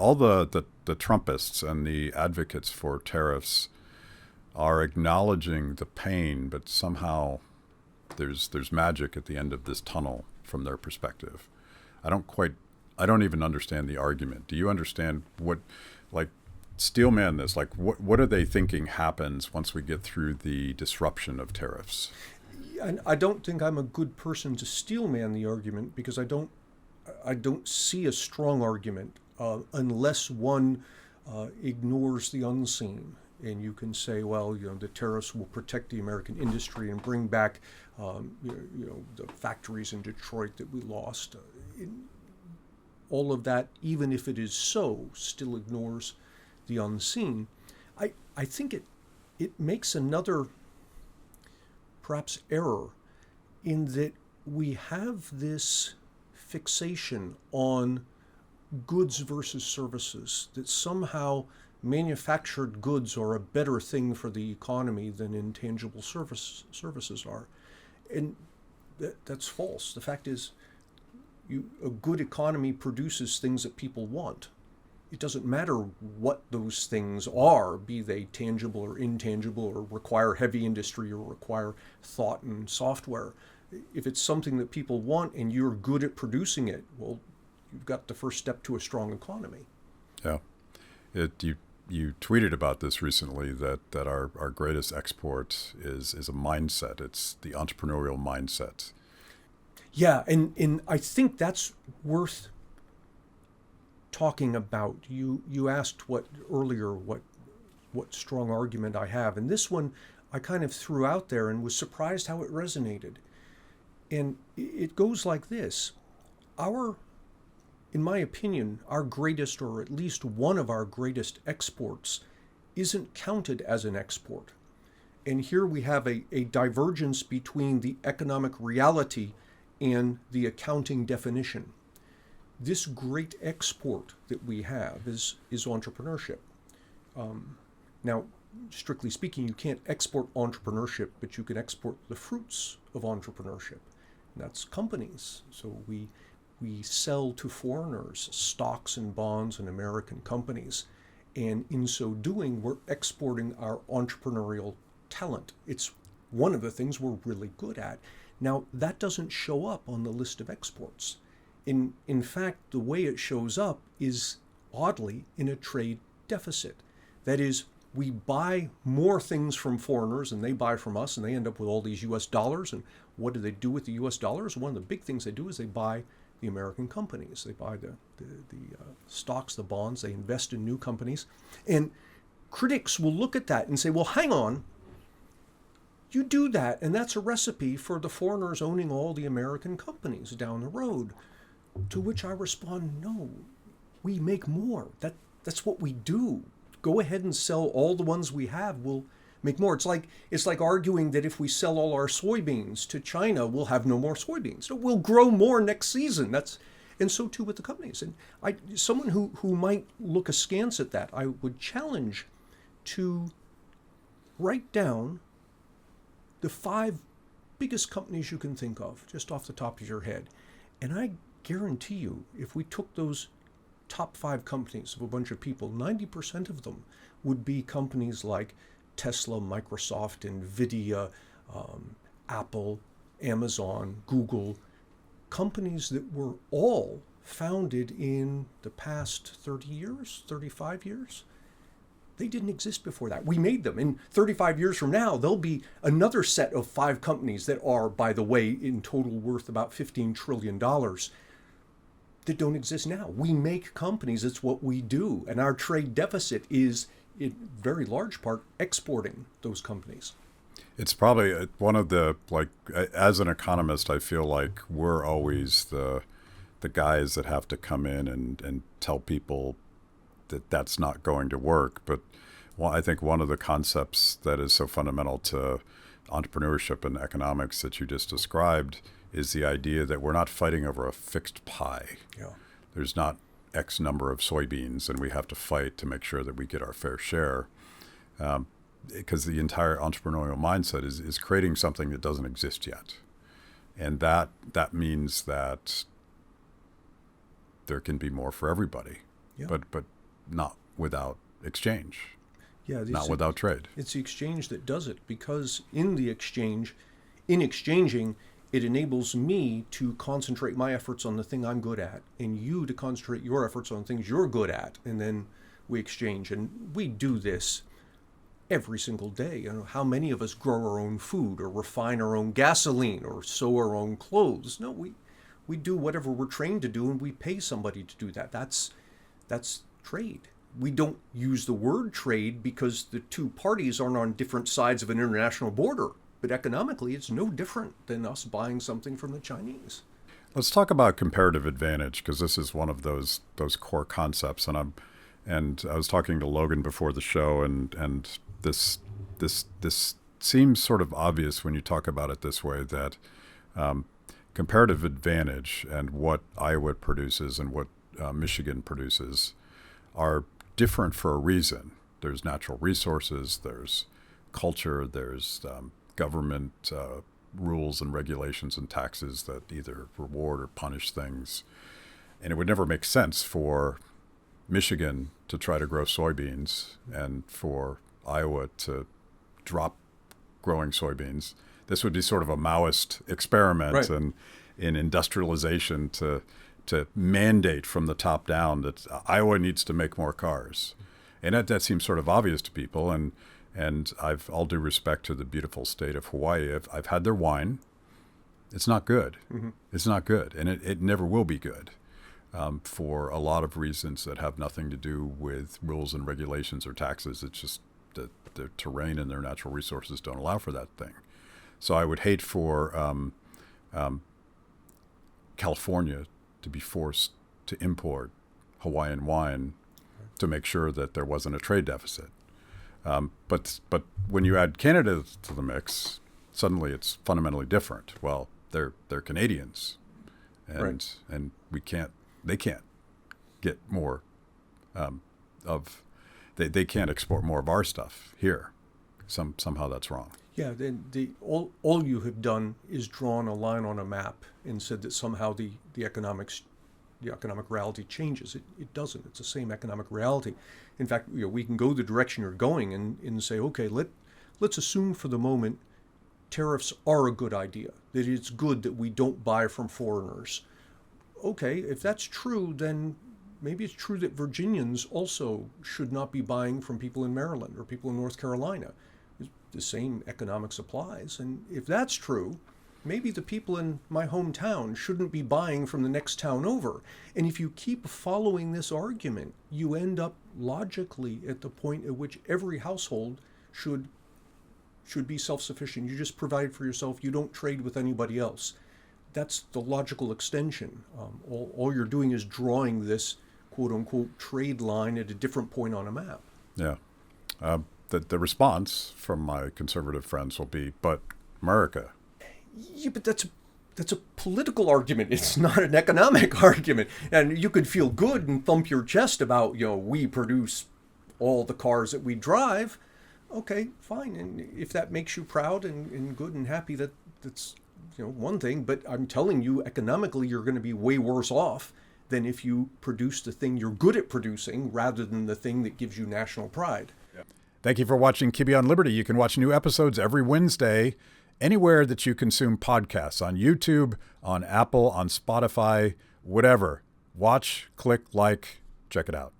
all the Trumpists and the advocates for tariffs are acknowledging the pain, but somehow there's magic at the end of this tunnel from their perspective. I don't even understand the argument. Do you understand what, like, steelman this? Like, what are they thinking happens once we get through the disruption of tariffs? And I don't think I'm a good person to steelman the argument, because I don't see a strong argument unless one ignores the unseen. And you can say, well, the tariffs will protect the American industry and bring back, the factories in Detroit that we lost. All of that, even if it is so, still ignores the unseen. I think it makes another, perhaps, error in that we have this fixation on goods versus services, that somehow manufactured goods are a better thing for the economy than intangible services are. And that's false. The fact is, a good economy produces things that people want. It doesn't matter what those things are, be they tangible or intangible, or require heavy industry or require thought and software. If it's something that people want and you're good at producing it, well, you've got the first step to a strong economy. Yeah. You tweeted about this recently, that our greatest export is a mindset. It's the entrepreneurial mindset. Yeah, and I think that's worth talking about. You asked earlier what strong argument I have, and this one I kind of threw out there and was surprised how it resonated. And it goes like this. In my opinion, our greatest, or at least one of our greatest exports, isn't counted as an export. And here we have a divergence between the economic reality and the accounting definition. This great export that we have is entrepreneurship. Now, strictly speaking, you can't export entrepreneurship, but you can export the fruits of entrepreneurship. And that's companies. So we sell to foreigners stocks and bonds in American companies. And in so doing, we're exporting our entrepreneurial talent. It's one of the things we're really good at. Now, that doesn't show up on the list of exports. In fact, the way it shows up is, oddly, in a trade deficit. That is, we buy more things from foreigners than they buy from us, and they end up with all these U.S. dollars. And what do they do with the U.S. dollars? One of the big things they do is they buy the American companies. They buy the stocks, the bonds, they invest in new companies. And critics will look at that and say, well, hang on, you do that, and that's a recipe for the foreigners owning all the American companies down the road. To which I respond, no, we make more. That's what we do. Go ahead and sell all the ones we have. We'll make more. It's like arguing that if we sell all our soybeans to China, we'll have no more soybeans. So we'll grow more next season. And so too with the companies. And someone who might look askance at that, I would challenge to write down the 5 biggest companies you can think of, just off the top of your head. And I guarantee you, if we took those top 5 companies of a bunch of people, 90% of them would be companies like Tesla, Microsoft, NVIDIA, Apple, Amazon, Google, companies that were all founded in the past 30 years, 35 years. They didn't exist before that. We made them. And 35 years from now, there'll be another set of 5 companies that are, by the way, in total worth about $15 trillion that don't exist now. We make companies. It's what we do. And our trade deficit is, in very large part, exporting those companies. It's probably one of the, as an economist, I feel like we're always the guys that have to come in and tell people that that's not going to work. But I think one of the concepts that is so fundamental to entrepreneurship and economics that you just described is the idea that we're not fighting over a fixed pie. Yeah. There's not X number of soybeans, and we have to fight to make sure that we get our fair share. Because the entire entrepreneurial mindset is creating something that doesn't exist yet. And that means that there can be more for everybody. Yeah. But not without exchange, Yeah, not without trade. it's the exchange that does it, because in exchanging, it enables me to concentrate my efforts on the thing I'm good at, and you to concentrate your efforts on things you're good at, and then we exchange. And we do this every single day. You know, how many of us grow our own food, or refine our own gasoline, or sew our own clothes? No, we do whatever we're trained to do, and we pay somebody to do that. That's trade. We don't use the word trade because the two parties aren't on different sides of an international border. But economically, it's no different than us buying something from the Chinese. Let's talk about comparative advantage, because this is one of those core concepts. And I was talking to Logan before the show, and this seems sort of obvious when you talk about it this way, that comparative advantage and what Iowa produces and what Michigan produces are different for a reason. There's natural resources, there's culture, there's government rules and regulations and taxes that either reward or punish things. And it would never make sense for Michigan to try to grow soybeans and for Iowa to drop growing soybeans. This would be sort of a Maoist experiment, Right. and in industrialization to mandate from the top down that Iowa needs to make more cars. And that seems sort of obvious to people. And I've all due respect to the beautiful state of Hawaii. I've had their wine. It's not good. Mm-hmm. It's not good. And it never will be good for a lot of reasons that have nothing to do with rules and regulations or taxes. It's just that the terrain and their natural resources don't allow for that thing. So I would hate for California to be forced to import Hawaiian wine to make sure that there wasn't a trade deficit. But when you add Canada to the mix, suddenly it's fundamentally different. Well, they're Canadians, and Right. and they can't get more they can't export more of our stuff here. Somehow that's wrong. Yeah, all you have done is drawn a line on a map and said that somehow the economic reality changes. It doesn't. It's the same economic reality. In fact, we can go the direction you're going and say, okay, let's assume for the moment tariffs are a good idea, that it's good that we don't buy from foreigners. Okay, if that's true, then maybe it's true that Virginians also should not be buying from people in Maryland or people in North Carolina. The same economics applies. And if that's true, maybe the people in my hometown shouldn't be buying from the next town over. And if you keep following this argument, you end up logically at the point at which every household should be self-sufficient. You just provide for yourself. You don't trade with anybody else. That's the logical extension. All you're doing is drawing this quote-unquote trade line at a different point on a map. Yeah. The response from my conservative friends will be, but America. Yeah, but that's a political argument. It's not an economic argument. And you could feel good and thump your chest about, we produce all the cars that we drive. Okay, fine. And if that makes you proud and good and happy, that's one thing. But I'm telling you, economically, you're going to be way worse off than if you produce the thing you're good at producing rather than the thing that gives you national pride. Thank you for watching Kibbe on Liberty. You can watch new episodes every Wednesday anywhere that you consume podcasts, on YouTube, on Apple, on Spotify, whatever. Watch, click, like, check it out.